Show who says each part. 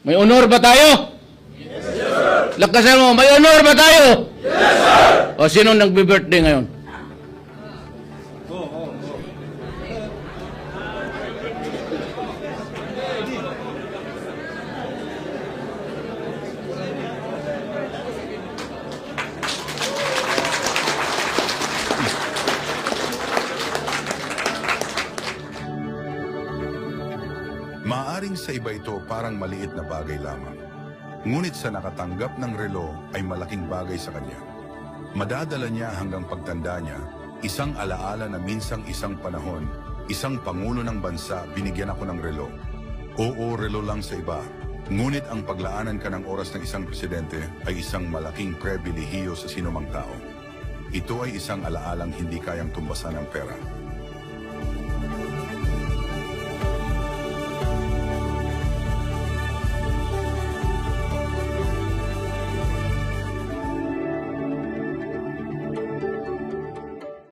Speaker 1: May honor ba tayo? Yes, sir! Lakasan mo, may honor ba tayo? Yes, sir! O sino nagbe-birthday ngayon?
Speaker 2: Maaring sa iba ito parang maliit na bagay lamang. Ngunit sa nakatanggap ng relo ay malaking bagay sa kanya. Madadala niya hanggang pagtanda niya, isang alaala na minsang isang panahon, isang pangulo ng bansa binigyan ako ng relo. Oo, relo lang sa iba. Ngunit ang paglaanan ka ng oras ng isang presidente ay isang malaking pribilehiyo sa sinumang tao. Ito ay isang alaalang hindi kayang tumbasan ng pera.